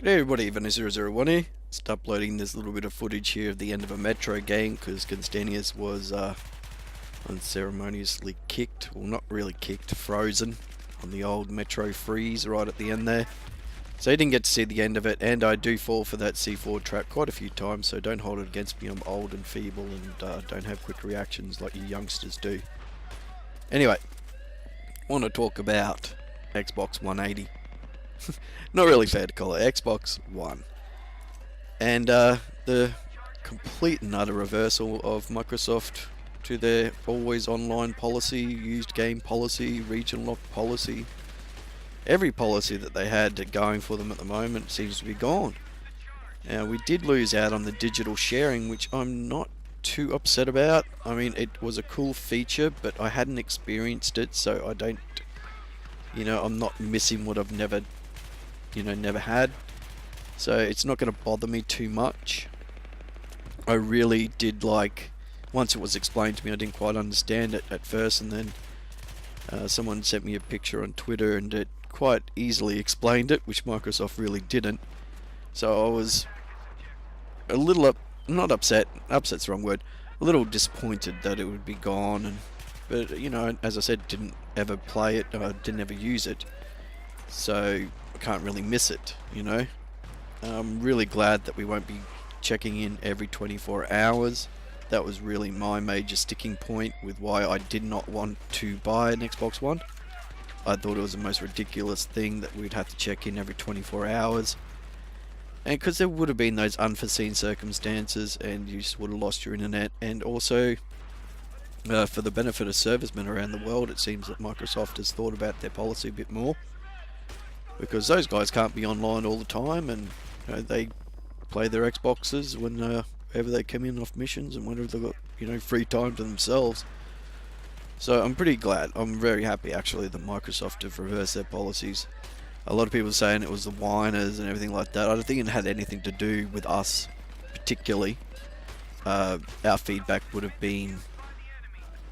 Hey everybody, Vanna001 here. Just uploading this little bit of footage here of the end of a Metro game because Constantius was unceremoniously kicked, well not really kicked, frozen on the old Metro freeze right at the end there. So he didn't get to see the end of it, and I do fall for that C4 trap quite a few times, so don't hold it against me. I'm old and feeble and don't have quick reactions like you youngsters do. Anyway, I want to talk about Xbox 180. Not really fair to call it Xbox One. And the complete and utter reversal of Microsoft to their always online policy, used game policy, region lock policy. Every policy that they had going for them at the moment seems to be gone. Now, we did lose out on the digital sharing, which I'm not too upset about. I mean, it was a cool feature, but I hadn't experienced it, so I don't, I'm not missing what I've never had. So it's not going to bother me too much. I really did like, once it was explained to me, I didn't quite understand it at first, and then someone sent me a picture on Twitter and it quite easily explained it, which Microsoft really didn't. So I was a little not upset, upset's the wrong word, a little disappointed that it would be gone, but as I said, didn't ever play it, didn't ever use it, so I can't really miss it, I'm really glad that we won't be checking in every 24 hours. That was really my major sticking point with why I did not want to buy an Xbox One. I thought it was the most ridiculous thing that we'd have to check in every 24 hours. And because there would have been those unforeseen circumstances and you just would have lost your internet. And also, for the benefit of servicemen around the world, it seems that Microsoft has thought about their policy a bit more. Because those guys can't be online all the time, and they play their Xboxes whenever they come in off missions and whenever they've got free time to themselves. So I'm pretty glad. I'm very happy actually that Microsoft have reversed their policies. A lot of people saying it was the whiners and everything like that. I don't think it had anything to do with us particularly. Our feedback would have been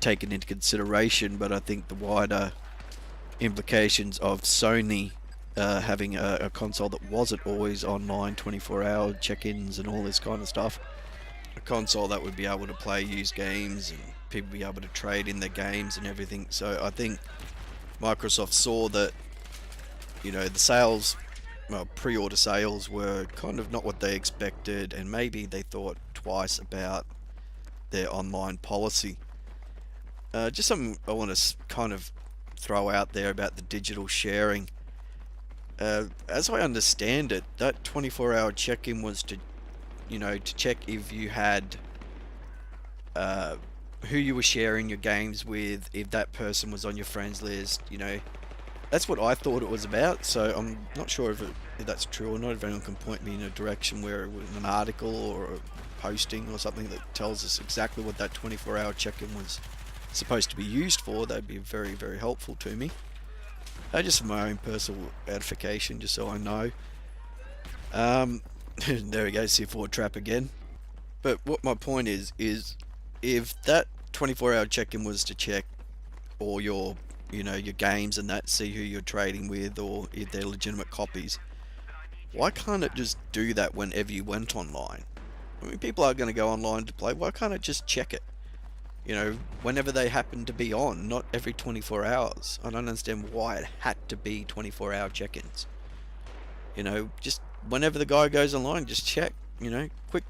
taken into consideration, but I think the wider implications of Sony having a console that wasn't always online 24-hour check-ins and all this kind of stuff, a console that would be able to play used games and people be able to trade in their games and everything. So I think Microsoft saw that the sales, pre-order sales were kind of not what they expected, and maybe they thought twice about their online policy. Just something I want to kind of throw out there about the digital sharing. As I understand it, that 24-hour check-in was to check if you had who you were sharing your games with, if that person was on your friends list. That's what I thought it was about. So I'm not sure if that's true or not. If anyone can point me in a direction where it was an article or a posting or something that tells us exactly what that 24-hour check-in was supposed to be used for, that'd be very, very helpful to me. Just for my own personal edification, just so I know. There we go, C4 trap again. But what my point is if that 24-hour check-in was to check all your, your games and that, see who you're trading with or if they're legitimate copies, why can't it just do that whenever you went online? I mean, people are going to go online to play. Why can't it just check it? Whenever they happen to be on, not every 24 hours. I don't understand why it had to be 24-hour check-ins. Just whenever the guy goes online, just check, quick.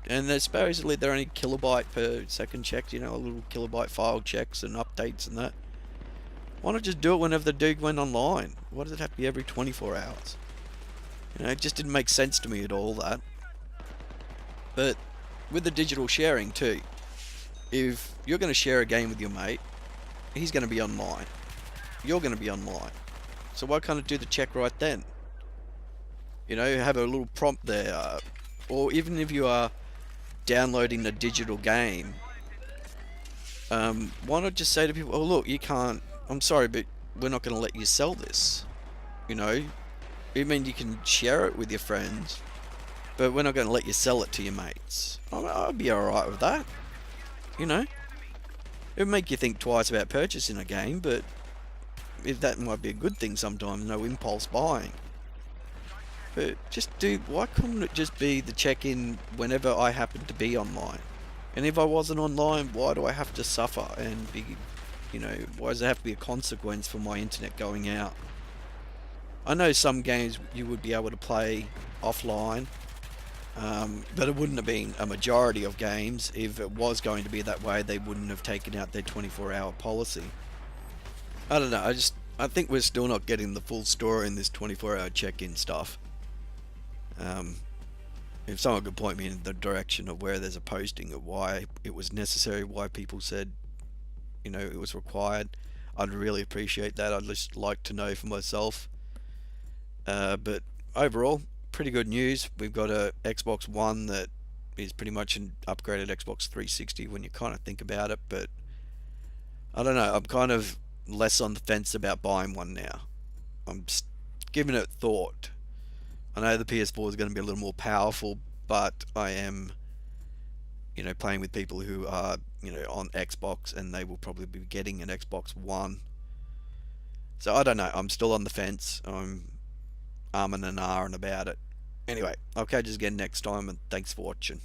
And supposedly they're only kilobyte per second checks, a little kilobyte file checks and updates and that. Why not just do it whenever the dude went online? Why does it have to be every 24 hours? It just didn't make sense to me at all, that. But with the digital sharing too, if you're going to share a game with your mate, he's going to be online. You're going to be online. So why can't it do the check right then? Have a little prompt there. Or even if you are downloading a digital game, why not just say to people, oh look, you can't, I'm sorry, but we're not going to let you sell this. I mean, you can share it with your friends, but we're not going to let you sell it to your mates. I'd be alright with that. It would make you think twice about purchasing a game, but if that might be a good thing sometimes, no impulse buying. But why couldn't it just be the check-in whenever I happen to be online? And if I wasn't online, why do I have to suffer and be, why does it have to be a consequence for my internet going out? I know some games you would be able to play offline, but it wouldn't have been a majority of games. If it was going to be that way, they wouldn't have taken out their 24-hour policy. I don't know, I think we're still not getting the full story in this 24-hour check-in stuff. If someone could point me in the direction of where there's a posting of why it was necessary, why people said, it was required, I'd really appreciate that. I'd just like to know for myself. But overall, pretty good news. We've got a Xbox One that is pretty much an upgraded Xbox 360 when you kind of think about it, but I don't know, I'm kind of less on the fence about buying one now. I'm just giving it thought. I know the PS4 is going to be a little more powerful, but I am, playing with people who are, on Xbox, and they will probably be getting an Xbox One. So I don't know. I'm still on the fence. I'm arming and ahhing about it. Anyway, I'll catch you again next time, and thanks for watching.